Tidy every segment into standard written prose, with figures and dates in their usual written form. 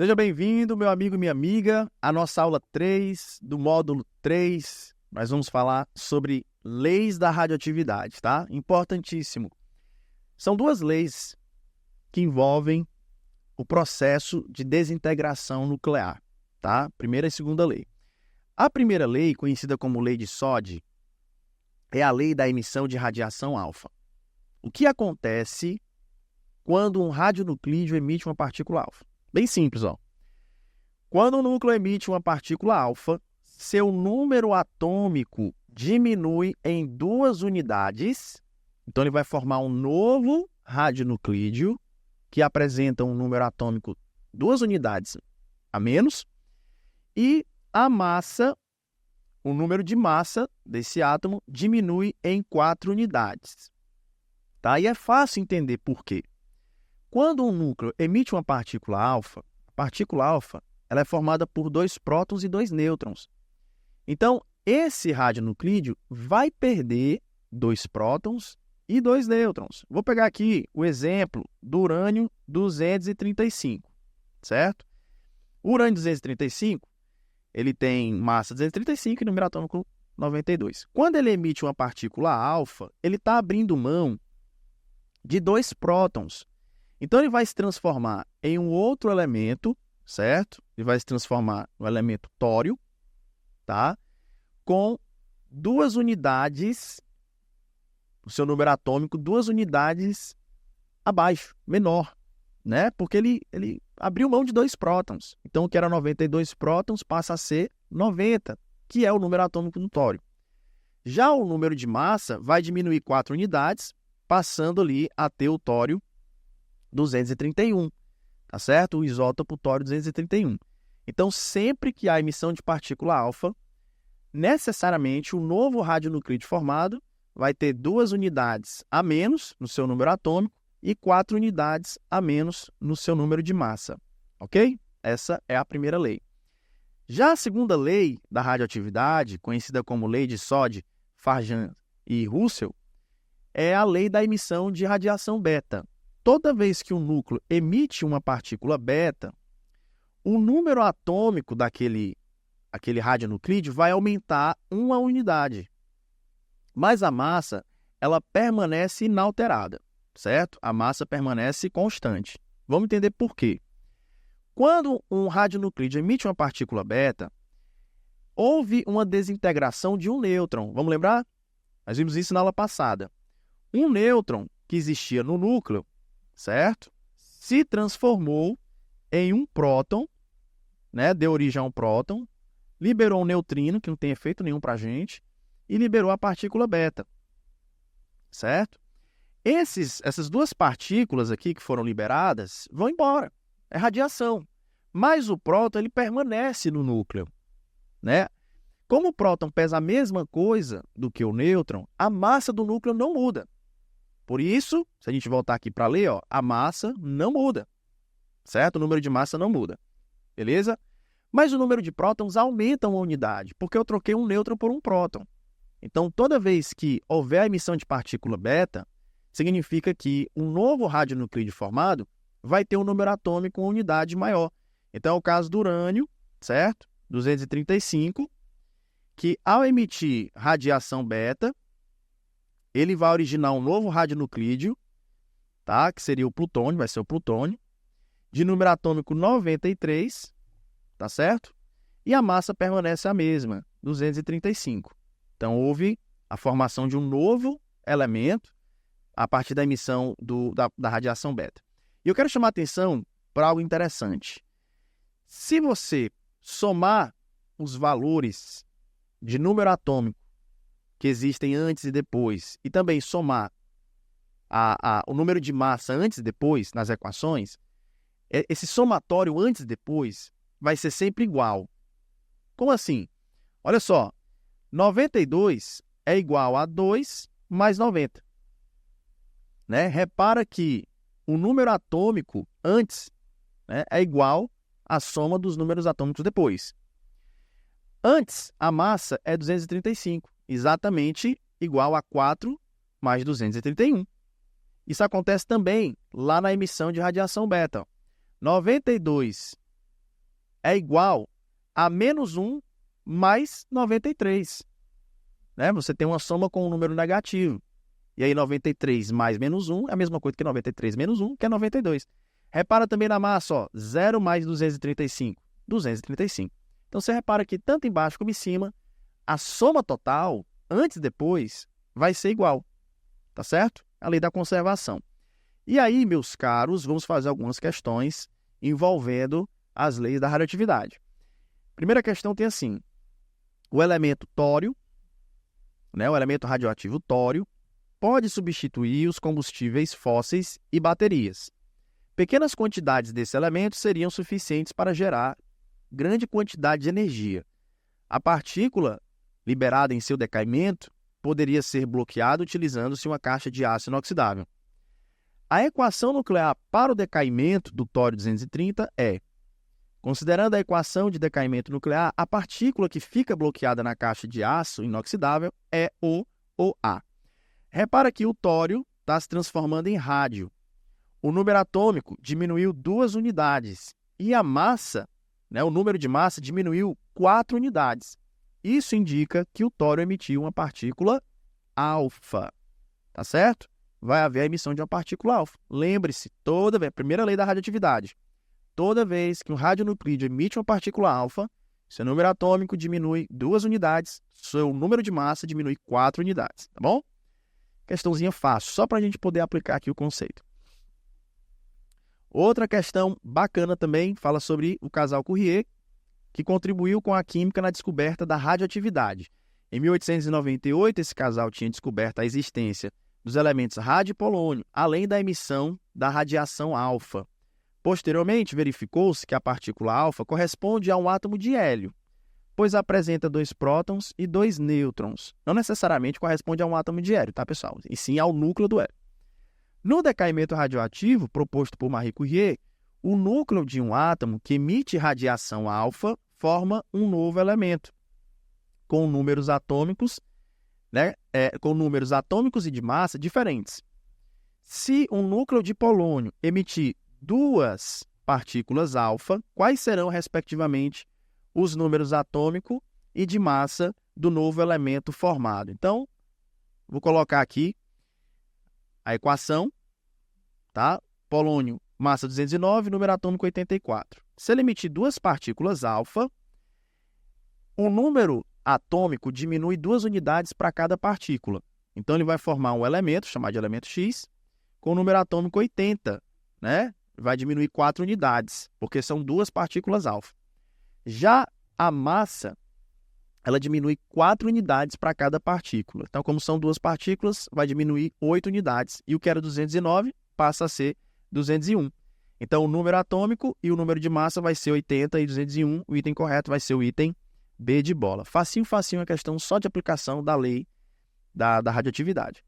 Seja bem-vindo, meu amigo e minha amiga, à nossa aula 3 do módulo 3. Nós vamos falar sobre leis da radioatividade, tá? Importantíssimo. São duas leis que envolvem o processo de desintegração nuclear, tá? Primeira e segunda lei. A primeira lei, conhecida como lei de Soddy, é a lei da emissão de radiação alfa. O que acontece quando um radionuclídeo emite uma partícula alfa? Bem simples, ó. Quando o núcleo emite uma partícula alfa, seu número atômico diminui em 2 unidades. Então, ele vai formar um novo radionuclídeo que apresenta um número atômico 2 unidades a menos. E a massa, o número de massa desse átomo diminui em 4 unidades. Tá? E é fácil entender por quê. Quando um núcleo emite uma partícula alfa, a partícula alfa ela é formada por 2 prótons e 2 nêutrons. Então, esse radionuclídeo vai perder 2 prótons e 2 nêutrons. Vou pegar aqui o exemplo do urânio 235, certo? O urânio 235, ele tem massa 235 e número atômico 92. Quando ele emite uma partícula alfa, ele está abrindo mão de 2 prótons. Então, ele vai se transformar em um outro elemento, certo? Ele vai se transformar no elemento tório, tá? Com 2 unidades, o seu número atômico, 2 unidades abaixo, menor, né? Porque ele abriu mão de 2 prótons. Então, o que era 92 prótons passa a ser 90, que é o número atômico do tório. Já o número de massa vai diminuir 4 unidades, passando ali a ter o tório 231, tá certo? O isótopo tório 231. Então, sempre que há emissão de partícula alfa, necessariamente o novo radionuclídeo formado vai ter 2 unidades a menos no seu número atômico e 4 unidades a menos no seu número de massa, ok? Essa é a primeira lei. Já a segunda lei da radioatividade, conhecida como lei de Soddy, Farjan e Russell, é a lei da emissão de radiação beta. Toda vez que um núcleo emite uma partícula beta, o número atômico daquele radionuclídeo vai aumentar 1 unidade. Mas a massa, ela permanece inalterada, certo? A massa permanece constante. Vamos entender por quê. Quando um radionuclídeo emite uma partícula beta, houve uma desintegração de um nêutron. Vamos lembrar? Nós vimos isso na aula passada. Um nêutron que existia no núcleo, certo? Se transformou em um próton, né? Deu origem a um próton, liberou um neutrino, que não tem efeito nenhum para a gente, e liberou a partícula beta, certo? Essas 2 partículas aqui que foram liberadas vão embora, é radiação. Mas o próton ele permanece no núcleo, né? Como o próton pesa a mesma coisa do que o nêutron, a massa do núcleo não muda. Por isso, se a gente voltar aqui para ler, ó, a massa não muda, certo? O número de massa não muda, beleza? Mas o número de prótons aumenta 1 unidade, porque eu troquei um nêutron por um próton. Então, toda vez que houver a emissão de partícula beta, significa que um novo radionuclídeo formado vai ter um número atômico 1 unidade maior. Então, é o caso do urânio, certo? 235, que ao emitir radiação beta, ele vai originar um novo radionuclídeo, tá? Que seria o plutônio, vai ser o plutônio, de número atômico 93, tá certo? E a massa permanece a mesma, 235. Então, houve a formação de um novo elemento a partir da emissão da radiação beta. E eu quero chamar a atenção para algo interessante. Se você somar os valores de número atômico que existem antes e depois, e também somar o número de massa antes e depois nas equações, esse somatório antes e depois vai ser sempre igual. Como assim? Olha só, 92 é igual a 2 mais 90. Né? Repara que o número atômico antes, né, é igual à soma dos números atômicos depois. Antes, a massa é 235, exatamente igual a 4 mais 231. Isso acontece também lá na emissão de radiação beta. 92 é igual a menos 1 mais 93. Né? Você tem uma soma com um número negativo. E aí 93 mais menos 1 é a mesma coisa que 93 menos 1, que é 92. Repara também na massa, ó, 0 mais 235. 235. Então você repara que tanto embaixo como em cima, a soma total, antes e depois, vai ser igual. Tá certo? A lei da conservação. E aí, meus caros, vamos fazer algumas questões envolvendo as leis da radioatividade. Primeira questão tem assim: o elemento tório, né, o elemento radioativo tório, pode substituir os combustíveis fósseis e baterias. Pequenas quantidades desse elemento seriam suficientes para gerar grande quantidade de energia. A partícula liberada em seu decaimento poderia ser bloqueada utilizando-se uma caixa de aço inoxidável. A equação nuclear para o decaimento do tório-230 é: considerando a equação de decaimento nuclear, a partícula que fica bloqueada na caixa de aço inoxidável é O ou A. Repara que o tório está se transformando em rádio. O número atômico diminuiu 2 unidades e a massa, né, o número de massa diminuiu 4 unidades. Isso indica que o tório emitiu uma partícula alfa. Tá certo? Vai haver a emissão de uma partícula alfa. Lembre-se, toda vez, primeira lei da radioatividade, toda vez que um radionuclídeo emite uma partícula alfa, seu número atômico diminui 2 unidades, seu número de massa diminui 4 unidades, tá bom? Questãozinha fácil, só para a gente poder aplicar aqui o conceito. Outra questão bacana também fala sobre o casal Curie, que contribuiu com a química na descoberta da radioatividade. Em 1898, esse casal tinha descoberto a existência dos elementos rádio e polônio, além da emissão da radiação alfa. Posteriormente, verificou-se que a partícula alfa corresponde a um átomo de hélio, pois apresenta 2 prótons e 2 nêutrons. Não necessariamente corresponde a um átomo de hélio, tá, pessoal? E sim ao núcleo do hélio. No decaimento radioativo proposto por Marie Curie, o núcleo de um átomo que emite radiação alfa forma um novo elemento, com números atômicos, né, com números atômicos e de massa diferentes. Se um núcleo de polônio emitir 2 partículas alfa, quais serão, respectivamente, os números atômico e de massa do novo elemento formado? Então, vou colocar aqui a equação, tá? Polônio, massa 209, número atômico 84. Se ele emitir 2 partículas alfa, o número atômico diminui 2 unidades para cada partícula. Então, ele vai formar um elemento, chamado de elemento X, com o número atômico 80, né? Vai diminuir 4 unidades, porque são 2 partículas alfa. Já a massa, ela diminui 4 unidades para cada partícula. Então, como são 2 partículas, vai diminuir 8 unidades. E o que era 209 passa a ser 201. Então, o número atômico e o número de massa vai ser 80 e 201. O item correto vai ser o item B de bola. Facinho, facinho, a questão só de aplicação da lei da radioatividade.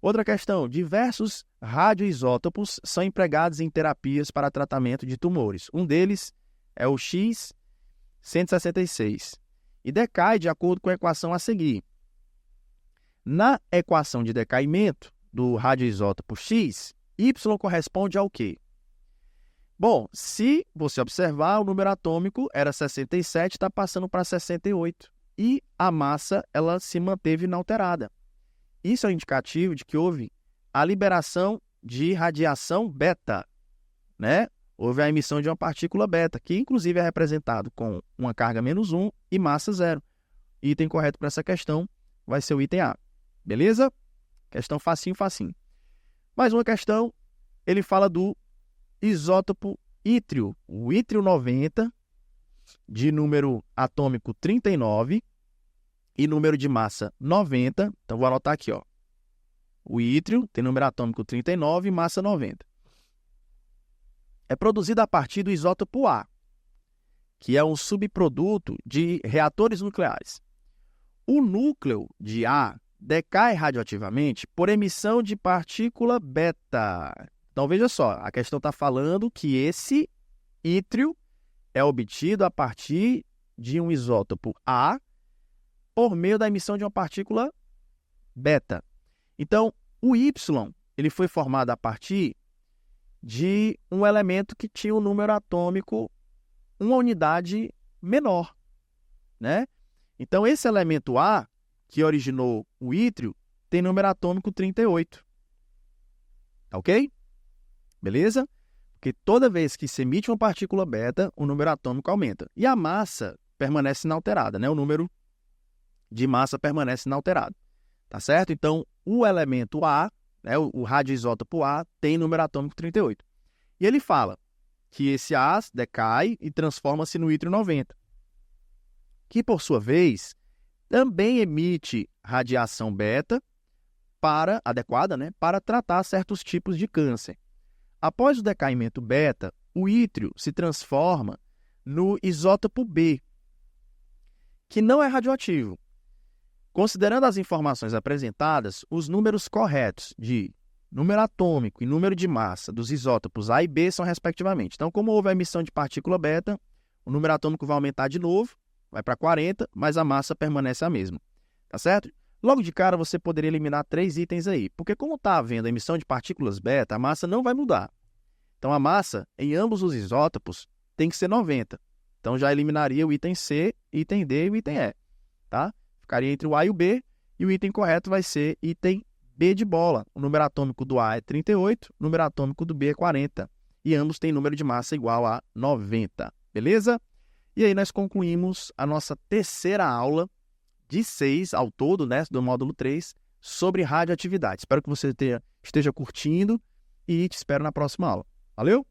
Outra questão: diversos radioisótopos são empregados em terapias para tratamento de tumores. Um deles é o X-166 e decai de acordo com a equação a seguir. Na equação de decaimento do radioisótopo X, Y corresponde ao quê? Bom, se você observar, o número atômico era 67, está passando para 68. E a massa ela se manteve inalterada. Isso é um indicativo de que houve a liberação de radiação beta, né? Houve a emissão de uma partícula beta, que inclusive é representado com uma carga menos 1 e massa 0. Item correto para essa questão vai ser o item A. Beleza? Questão facinho, facinho. Mais uma questão, ele fala do isótopo ítrio, o ítrio 90, de número atômico 39 e número de massa 90. Então, vou anotar aqui, ó. O ítrio tem número atômico 39 e massa 90. É produzido a partir do isótopo A, que é um subproduto de reatores nucleares. O núcleo de A decai radioativamente por emissão de partícula beta. Então, veja só, a questão está falando que esse ítrio é obtido a partir de um isótopo A por meio da emissão de uma partícula beta. Então, o Y ele foi formado a partir de um elemento que tinha um número atômico uma unidade menor, né? Então, esse elemento A, que originou o ítrio, tem número atômico 38. Tá ok? Beleza? Porque toda vez que se emite uma partícula beta, o número atômico aumenta. E a massa permanece inalterada, né? O número de massa permanece inalterado. Tá certo? Então, o elemento A, né, o radioisótopo A, tem número atômico 38. E ele fala que esse A decai e transforma-se no ítrio 90, que, por sua vez, também emite radiação beta adequada, né, para tratar certos tipos de câncer. Após o decaimento beta, o ítrio se transforma no isótopo B, que não é radioativo. Considerando as informações apresentadas, os números corretos de número atômico e número de massa dos isótopos A e B são respectivamente. Então, como houve a emissão de partícula beta, o número atômico vai aumentar de novo, vai para 40, mas a massa permanece a mesma. Tá certo? Logo de cara, você poderia eliminar 3 itens aí, porque como está havendo a emissão de partículas beta, a massa não vai mudar. Então, a massa em ambos os isótopos tem que ser 90. Então, já eliminaria o item C, item D e o item E. Tá? Ficaria entre o A e o B, e o item correto vai ser item B de bola. O número atômico do A é 38, o número atômico do B é 40. E ambos têm número de massa igual a 90. Beleza? E aí nós concluímos a nossa terceira aula de 6 ao todo, né, do módulo 3, sobre radioatividade. Espero que você esteja curtindo e te espero na próxima aula. Valeu?